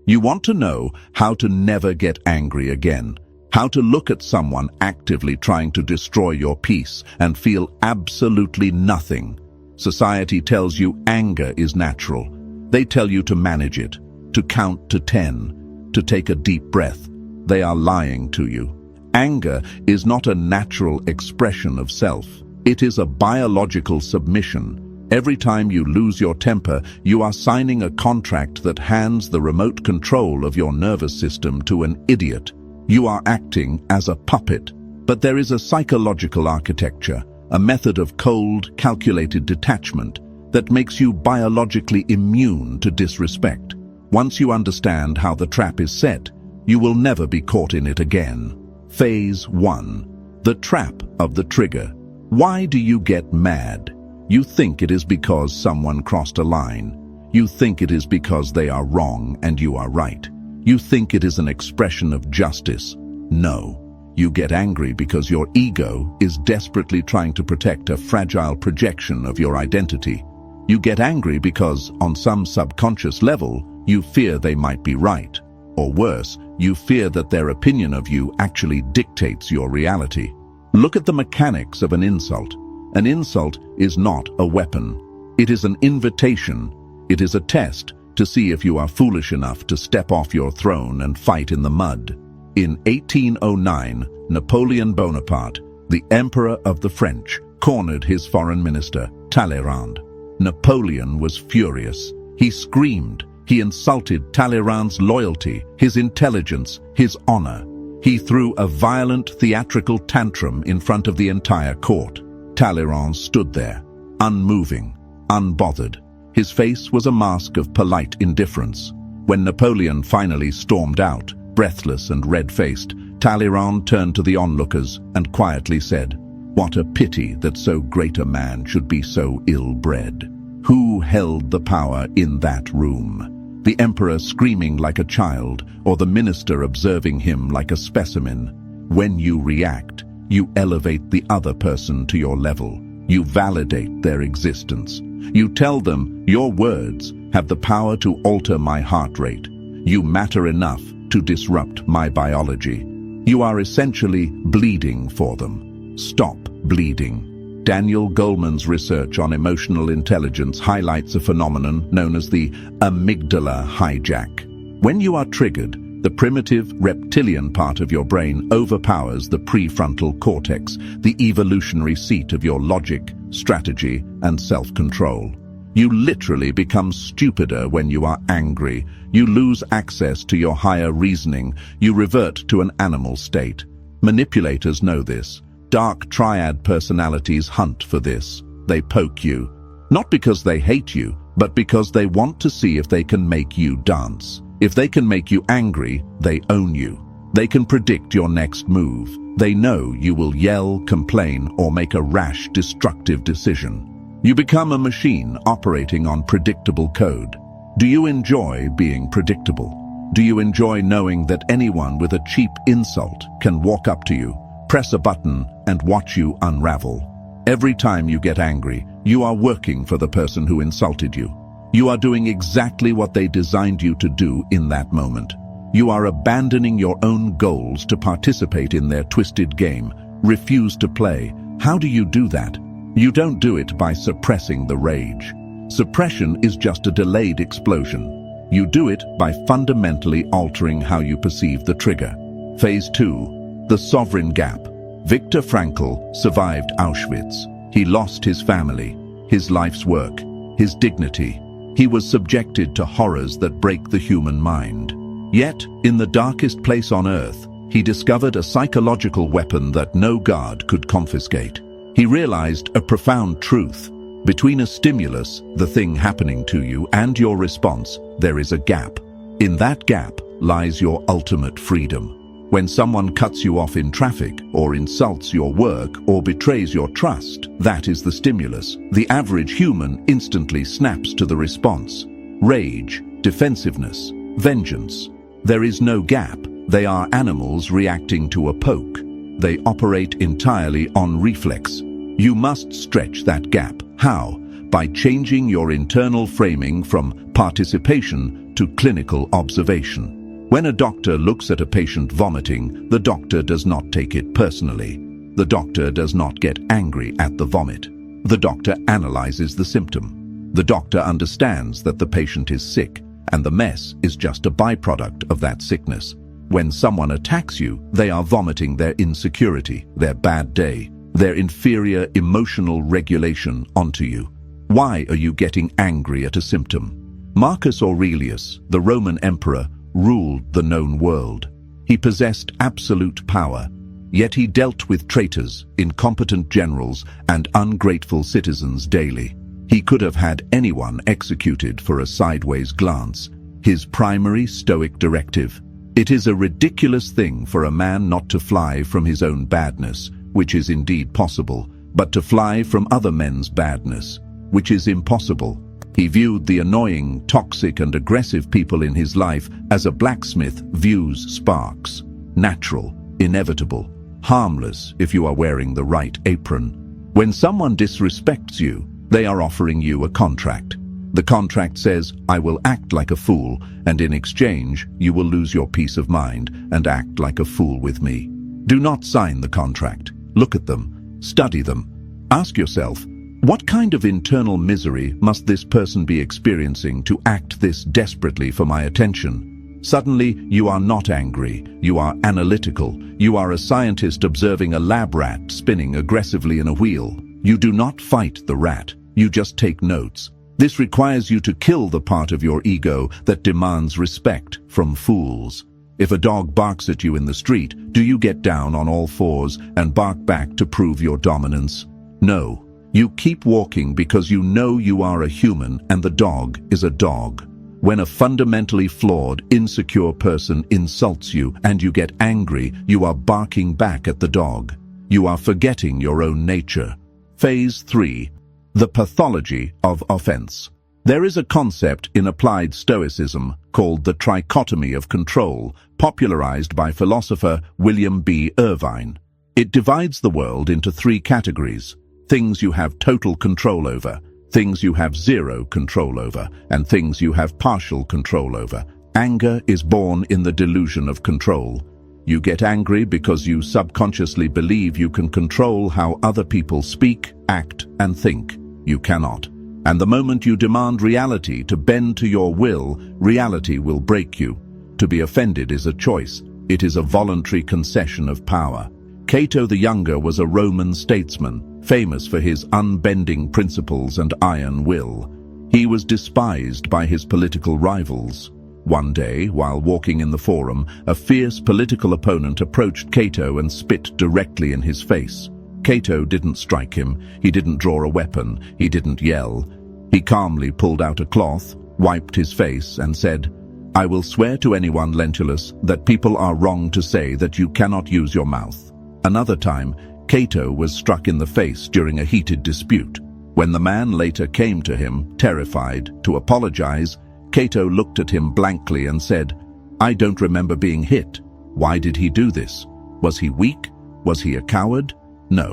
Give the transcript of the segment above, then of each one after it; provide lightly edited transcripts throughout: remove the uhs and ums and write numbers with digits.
You want to know how to never get angry again, how to look at someone actively trying to destroy your peace and feel absolutely nothing. Society tells you anger is natural. They tell you to manage it, to count to 10, to take a deep breath. They are lying to you. Anger is not a natural expression of self. It is a biological submission. Every time you lose your temper, you are signing a contract that hands the remote control of your nervous system to an idiot. You are acting as a puppet. But there is a psychological architecture, a method of cold, calculated detachment that makes you biologically immune to disrespect. Once you understand how the trap is set, you will never be caught in it again. Phase 1. The trap of the trigger. Why do you get mad? You think it is because someone crossed a line. You think it is because they are wrong and you are right. You think it is an expression of justice. No. You get angry because your ego is desperately trying to protect a fragile projection of your identity. You get angry because, on some subconscious level, you fear they might be right. Or worse, you fear that their opinion of you actually dictates your reality. Look at the mechanics of an insult. An insult is not a weapon. It is an invitation. It is a test to see if you are foolish enough to step off your throne and fight in the mud. In 1809, Napoleon Bonaparte, the Emperor of the French, cornered his foreign minister, Talleyrand. Napoleon was furious. He screamed. He insulted Talleyrand's loyalty, his intelligence, his honor. He threw a violent theatrical tantrum in front of the entire court. Talleyrand stood there, unmoving, unbothered. His face was a mask of polite indifference. When Napoleon finally stormed out, breathless and red-faced, Talleyrand turned to the onlookers and quietly said, "What a pity that so great a man should be so ill-bred. Who held the power in that room? The emperor screaming like a child, or the minister observing him like a specimen? When you react, you elevate the other person to your level. You validate their existence. You tell them your words have the power to alter my heart rate. You matter enough to disrupt my biology. You are essentially bleeding for them. Stop bleeding." Daniel Goleman's research on emotional intelligence highlights a phenomenon known as the amygdala hijack. When you are triggered, the primitive reptilian part of your brain overpowers the prefrontal cortex, the evolutionary seat of your logic, strategy, and self-control. You literally become stupider when you are angry. You lose access to your higher reasoning. You revert to an animal state. Manipulators know this. Dark triad personalities hunt for this. They poke you. Not because they hate you, but because they want to see if they can make you dance. If they can make you angry, they own you. They can predict your next move. They know you will yell, complain, or make a rash, destructive decision. You become a machine operating on predictable code. Do you enjoy being predictable? Do you enjoy knowing that anyone with a cheap insult can walk up to you, press a button, and watch you unravel? Every time you get angry, you are working for the person who insulted you. You are doing exactly what they designed you to do in that moment. You are abandoning your own goals to participate in their twisted game. Refuse to play. How do you do that? You don't do it by suppressing the rage. Suppression is just a delayed explosion. You do it by fundamentally altering how you perceive the trigger. Phase 2. The sovereign gap. Viktor Frankl survived Auschwitz. He lost his family, his life's work, his dignity. He was subjected to horrors that break the human mind. Yet, in the darkest place on earth, he discovered a psychological weapon that no guard could confiscate. He realized a profound truth. Between a stimulus, the thing happening to you, and your response, there is a gap. In that gap lies your ultimate freedom. When someone cuts you off in traffic, or insults your work, or betrays your trust, that is the stimulus. The average human instantly snaps to the response. Rage, defensiveness, vengeance. There is no gap. They are animals reacting to a poke. They operate entirely on reflex. You must stretch that gap. How? By changing your internal framing from participation to clinical observation. When a doctor looks at a patient vomiting, the doctor does not take it personally. The doctor does not get angry at the vomit. The doctor analyzes the symptom. The doctor understands that the patient is sick, and the mess is just a byproduct of that sickness. When someone attacks you, they are vomiting their insecurity, their bad day, their inferior emotional regulation onto you. Why are you getting angry at a symptom? Marcus Aurelius, the Roman emperor, ruled the known world. He possessed absolute power, yet he dealt with traitors, incompetent generals, and ungrateful citizens daily. He could have had anyone executed for a sideways glance. His primary Stoic directive: it is a ridiculous thing for a man not to fly from his own badness, which is indeed possible, but to fly from other men's badness, which is impossible. He viewed the annoying, toxic, and aggressive people in his life as a blacksmith views sparks: natural, inevitable, harmless if you are wearing the right apron. When someone disrespects you, they are offering you a contract. The contract says, I will act like a fool, and in exchange, you will lose your peace of mind and act like a fool with me. Do not sign the contract. Look at them. Study them. Ask yourself, what kind of internal misery must this person be experiencing to act this desperately for my attention? Suddenly, you are not angry. You are analytical. You are a scientist observing a lab rat spinning aggressively in a wheel. You do not fight the rat. You just take notes. This requires you to kill the part of your ego that demands respect from fools. If a dog barks at you in the street, do you get down on all fours and bark back to prove your dominance? No. You keep walking because you know you are a human and the dog is a dog. When a fundamentally flawed, insecure person insults you and you get angry, you are barking back at the dog. You are forgetting your own nature. Phase 3. The pathology of offense. There is a concept in applied Stoicism called the trichotomy of control, popularized by philosopher William B. Irvine. It divides the world into 3 categories: things you have total control over, things you have zero control over, and things you have partial control over. Anger is born in the delusion of control. You get angry because you subconsciously believe you can control how other people speak, act, and think. You cannot. And the moment you demand reality to bend to your will, reality will break you. To be offended is a choice. It is a voluntary concession of power. Cato the Younger was a Roman statesman, famous for his unbending principles and iron will. He was despised by his political rivals. One day, while walking in the forum, a fierce political opponent approached Cato and spit directly in his face. Cato didn't strike him, he didn't draw a weapon, he didn't yell. He calmly pulled out a cloth, wiped his face, and said, "I will swear to anyone, Lentulus, that people are wrong to say that you cannot use your mouth." Another time, Cato was struck in the face during a heated dispute. When the man later came to him, terrified, to apologize, Cato looked at him blankly and said, "I don't remember being hit. Why did he do this? Was he weak? Was he a coward? No,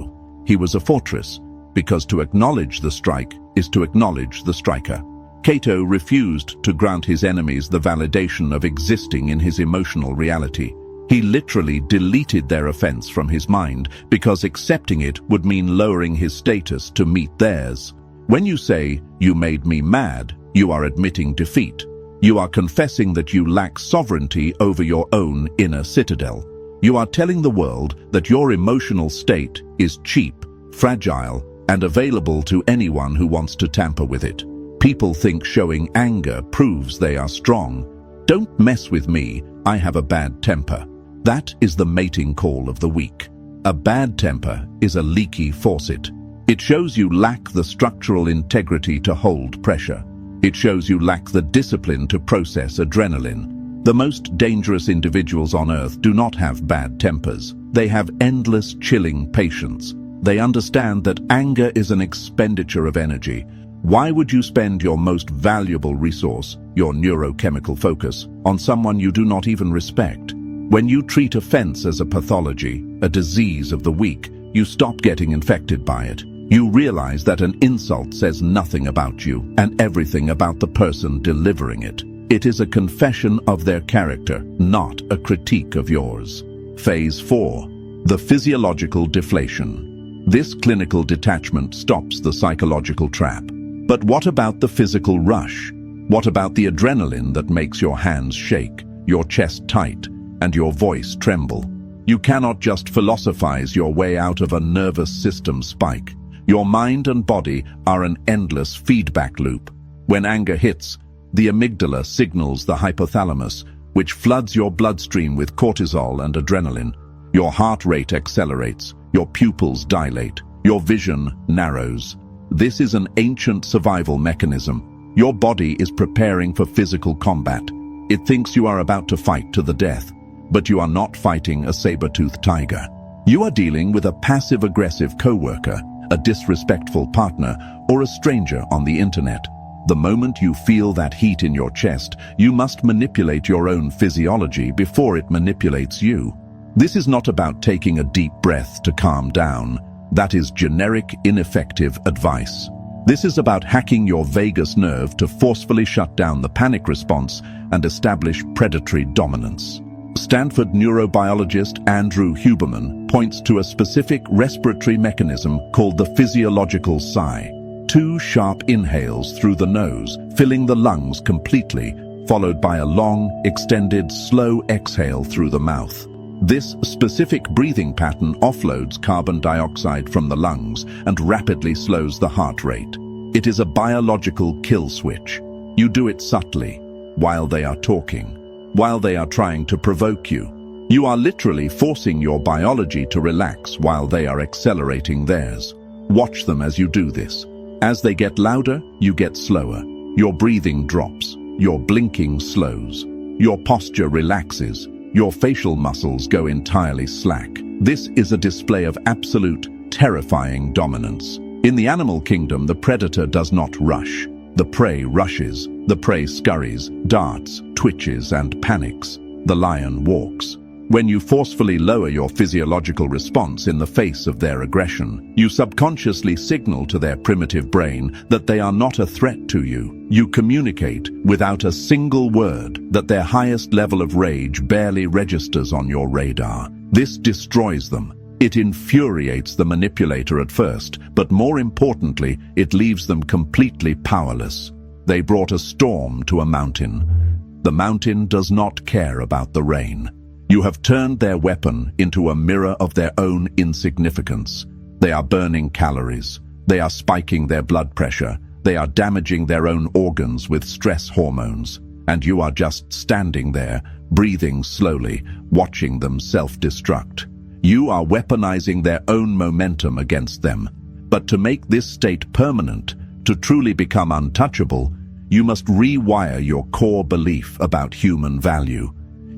he was a fortress, because to acknowledge the strike is to acknowledge the striker." Cato refused to grant his enemies the validation of existing in his emotional reality. He literally deleted their offense from his mind because accepting it would mean lowering his status to meet theirs. When you say, "You made me mad," you are admitting defeat. You are confessing that you lack sovereignty over your own inner citadel. You are telling the world that your emotional state is cheap, fragile, and available to anyone who wants to tamper with it. People think showing anger proves they are strong. "Don't mess with me, I have a bad temper." That is the mating call of the weak. A bad temper is a leaky faucet. It shows you lack the structural integrity to hold pressure. It shows you lack the discipline to process adrenaline. The most dangerous individuals on earth do not have bad tempers. They have endless, chilling patience. They understand that anger is an expenditure of energy. Why would you spend your most valuable resource, your neurochemical focus, on someone you do not even respect? When you treat offense as a pathology, a disease of the weak, you stop getting infected by it. You realize that an insult says nothing about you and everything about the person delivering it. It is a confession of their character, not a critique of yours. Phase 4. The physiological deflation. This clinical detachment stops the psychological trap. But what about the physical rush? What about the adrenaline that makes your hands shake, your chest tight, and your voice tremble? You cannot just philosophize your way out of a nervous system spike. Your mind and body are an endless feedback loop. When anger hits, the amygdala signals the hypothalamus, which floods your bloodstream with cortisol and adrenaline. Your heart rate accelerates, your pupils dilate, your vision narrows. This is an ancient survival mechanism. Your body is preparing for physical combat. It thinks you are about to fight to the death, but you are not fighting a saber-toothed tiger. You are dealing with a passive-aggressive coworker, a disrespectful partner, or a stranger on the internet. The moment you feel that heat in your chest, you must manipulate your own physiology before it manipulates you. This is not about taking a deep breath to calm down. That is generic, ineffective advice. This is about hacking your vagus nerve to forcefully shut down the panic response and establish predatory dominance. Stanford neurobiologist Andrew Huberman points to a specific respiratory mechanism called the physiological sigh. 2 sharp inhales through the nose, filling the lungs completely, followed by a long, extended, slow exhale through the mouth. This specific breathing pattern offloads carbon dioxide from the lungs and rapidly slows the heart rate. It is a biological kill switch. You do it subtly, while they are talking, while they are trying to provoke you. You are literally forcing your biology to relax while they are accelerating theirs. Watch them as you do this. As they get louder, you get slower. Your breathing drops. Your blinking slows. Your posture relaxes. Your facial muscles go entirely slack. This is a display of absolute, terrifying dominance. In the animal kingdom, the predator does not rush. The prey rushes. The prey scurries, darts, twitches, and panics. The lion walks. When you forcefully lower your physiological response in the face of their aggression, you subconsciously signal to their primitive brain that they are not a threat to you. You communicate, without a single word, that their highest level of rage barely registers on your radar. This destroys them. It infuriates the manipulator at first, but more importantly, it leaves them completely powerless. They brought a storm to a mountain. The mountain does not care about the rain. You have turned their weapon into a mirror of their own insignificance. They are burning calories. They are spiking their blood pressure. They are damaging their own organs with stress hormones. And you are just standing there, breathing slowly, watching them self-destruct. You are weaponizing their own momentum against them. But to make this state permanent, to truly become untouchable, you must rewire your core belief about human value.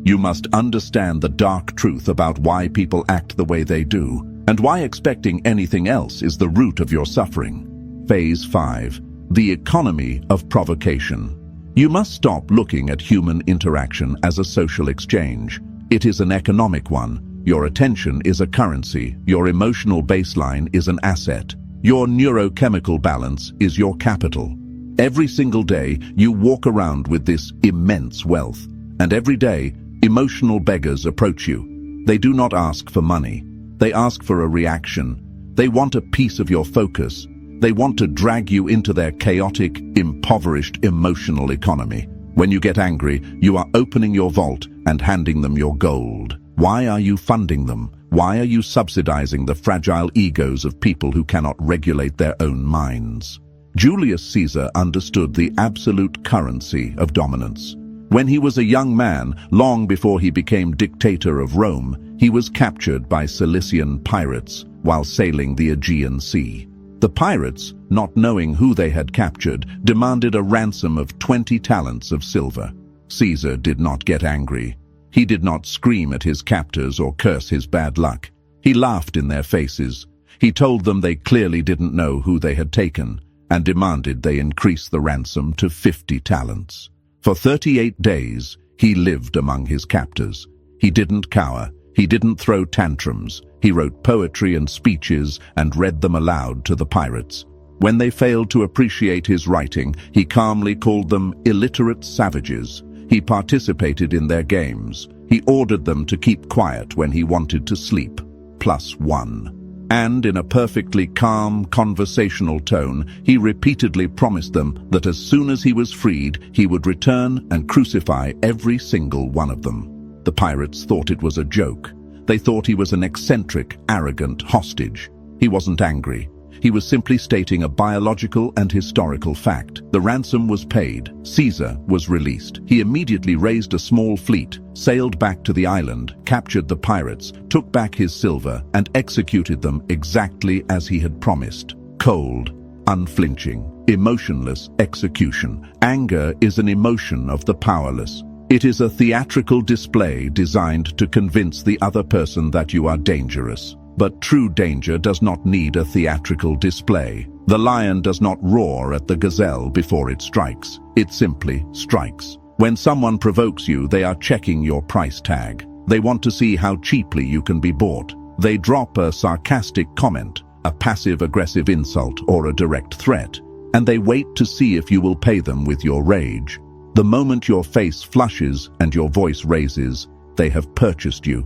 You must understand the dark truth about why people act the way they do, and why expecting anything else is the root of your suffering. Phase 5. The economy of provocation. You must stop looking at human interaction as a social exchange. It is an economic one. Your attention is a currency. Your emotional baseline is an asset. Your neurochemical balance is your capital. Every single day, you walk around with this immense wealth, and every day, emotional beggars approach you. They do not ask for money. They ask for a reaction. They want a piece of your focus. They want to drag you into their chaotic, impoverished emotional economy. When you get angry, you are opening your vault and handing them your gold. Why are you funding them? Why are you subsidizing the fragile egos of people who cannot regulate their own minds? Julius Caesar understood the absolute currency of dominance. When he was a young man, long before he became dictator of Rome, he was captured by Cilician pirates while sailing the Aegean Sea. The pirates, not knowing who they had captured, demanded a ransom of 20 talents of silver. Caesar did not get angry. He did not scream at his captors or curse his bad luck. He laughed in their faces. He told them they clearly didn't know who they had taken, and demanded they increase the ransom to 50 talents. For 38 days, he lived among his captors. He didn't cower. He didn't throw tantrums. He wrote poetry and speeches and read them aloud to the pirates. When they failed to appreciate his writing, he calmly called them illiterate savages. He participated in their games. He ordered them to keep quiet when he wanted to sleep. +1. And in a perfectly calm, conversational tone, he repeatedly promised them that as soon as he was freed, he would return and crucify every single one of them. The pirates thought it was a joke. They thought he was an eccentric, arrogant hostage. He wasn't angry. He was simply stating a biological and historical fact. The ransom was paid. Caesar was released. He immediately raised a small fleet, sailed back to the island, captured the pirates, took back his silver, and executed them exactly as he had promised. Cold, unflinching, emotionless execution. Anger is an emotion of the powerless. It is a theatrical display designed to convince the other person that you are dangerous. But true danger does not need a theatrical display. The lion does not roar at the gazelle before it strikes. It simply strikes. When someone provokes you, they are checking your price tag. They want to see how cheaply you can be bought. They drop a sarcastic comment, a passive-aggressive insult, or a direct threat, and they wait to see if you will pay them with your rage. The moment your face flushes and your voice raises, they have purchased you.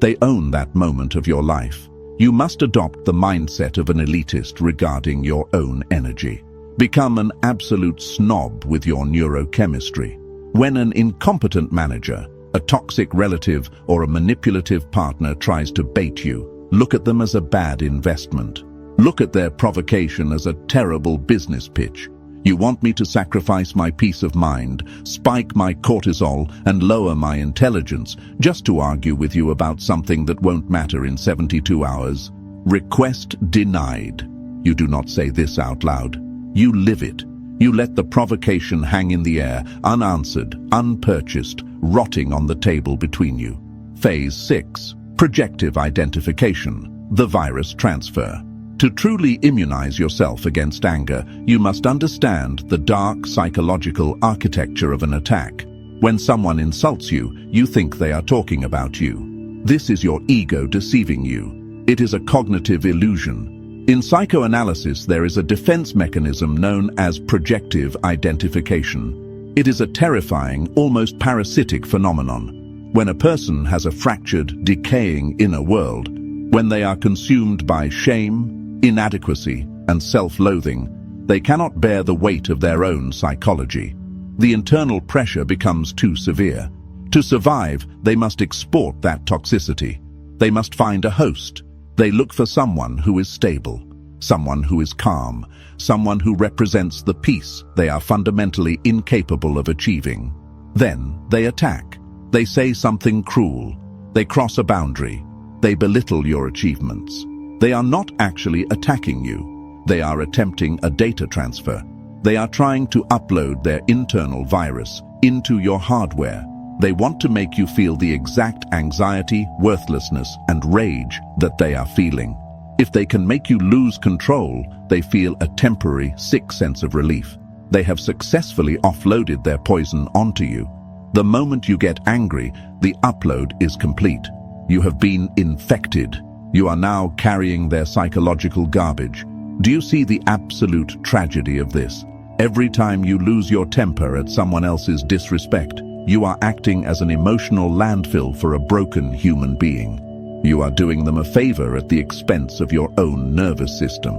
They own that moment of your life. You must adopt the mindset of an elitist regarding your own energy. Become an absolute snob with your neurochemistry. When an incompetent manager, a toxic relative, or a manipulative partner tries to bait you, look at them as a bad investment. Look at their provocation as a terrible business pitch. You want me to sacrifice my peace of mind, spike my cortisol, and lower my intelligence just to argue with you about something that won't matter in 72 hours? Request denied. You do not say this out loud. You live it. You let the provocation hang in the air, unanswered, unpurchased, rotting on the table between you. Phase 6. Projective identification. The virus transfer. To truly immunize yourself against anger, you must understand the dark psychological architecture of an attack. When someone insults you, you think they are talking about you. This is your ego deceiving you. It is a cognitive illusion. In psychoanalysis, there is a defense mechanism known as projective identification. It is a terrifying, almost parasitic phenomenon. When a person has a fractured, decaying inner world, when they are consumed by shame, inadequacy, and self-loathing, they cannot bear the weight of their own psychology. The internal pressure becomes too severe. To survive, they must export that toxicity. They must find a host. They look for someone who is stable, someone who is calm, someone who represents the peace they are fundamentally incapable of achieving. Then they attack. They say something cruel. They cross a boundary. They belittle your achievements. They are not actually attacking you. They are attempting a data transfer. They are trying to upload their internal virus into your hardware. They want to make you feel the exact anxiety, worthlessness, and rage that they are feeling. If they can make you lose control, they feel a temporary, sick sense of relief. They have successfully offloaded their poison onto you. The moment you get angry, the upload is complete. You have been infected. You are now carrying their psychological garbage. Do you see the absolute tragedy of this? Every time you lose your temper at someone else's disrespect, you are acting as an emotional landfill for a broken human being. You are doing them a favor at the expense of your own nervous system.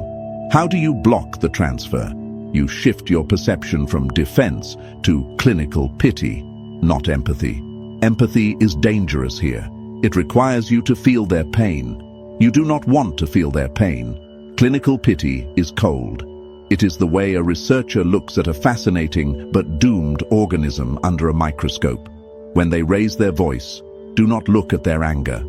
How do you block the transfer? You shift your perception from defense to clinical pity, not empathy. Empathy is dangerous here. It requires you to feel their pain. You do not want to feel their pain. Clinical pity is cold. It is the way a researcher looks at a fascinating but doomed organism under a microscope. When they raise their voice, do not look at their anger.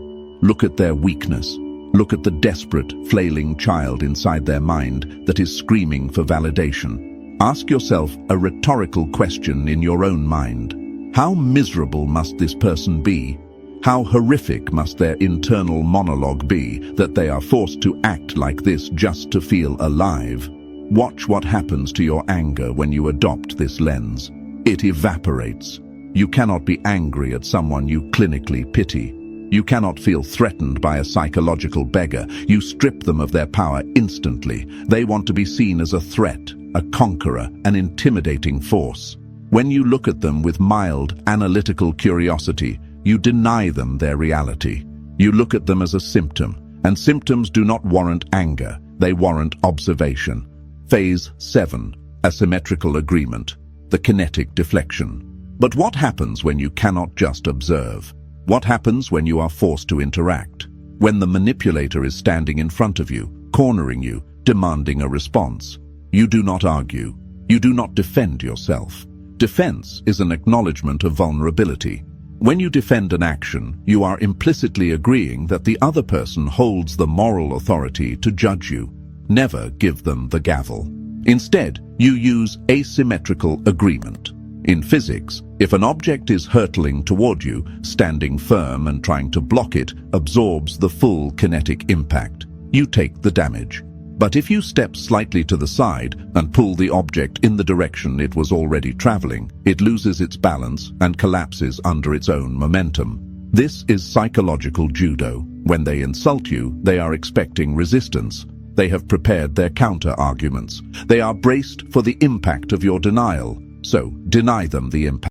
Look at their weakness. Look at the desperate, flailing child inside their mind that is screaming for validation. Ask yourself a rhetorical question in your own mind. How miserable must this person be? How horrific must their internal monologue be that they are forced to act like this just to feel alive? Watch what happens to your anger when you adopt this lens. It evaporates. You cannot be angry at someone you clinically pity. You cannot feel threatened by a psychological beggar. You strip them of their power instantly. They want to be seen as a threat, a conqueror, an intimidating force. When you look at them with mild, analytical curiosity, you deny them their reality. You look at them as a symptom, and symptoms do not warrant anger, they warrant observation. Phase 7. Asymmetrical agreement. The kinetic deflection. But what happens when you cannot just observe? What happens when you are forced to interact? When the manipulator is standing in front of you, cornering you, demanding a response? You do not argue. You do not defend yourself. Defense is an acknowledgement of vulnerability. When you defend an action, you are implicitly agreeing that the other person holds the moral authority to judge you. Never give them the gavel. Instead, you use asymmetrical agreement. In physics, if an object is hurtling toward you, standing firm and trying to block it absorbs the full kinetic impact. You take the damage. But if you step slightly to the side and pull the object in the direction it was already traveling, it loses its balance and collapses under its own momentum. This is psychological judo. When they insult you, they are expecting resistance. They have prepared their counter-arguments. They are braced for the impact of your denial. So, deny them the impact.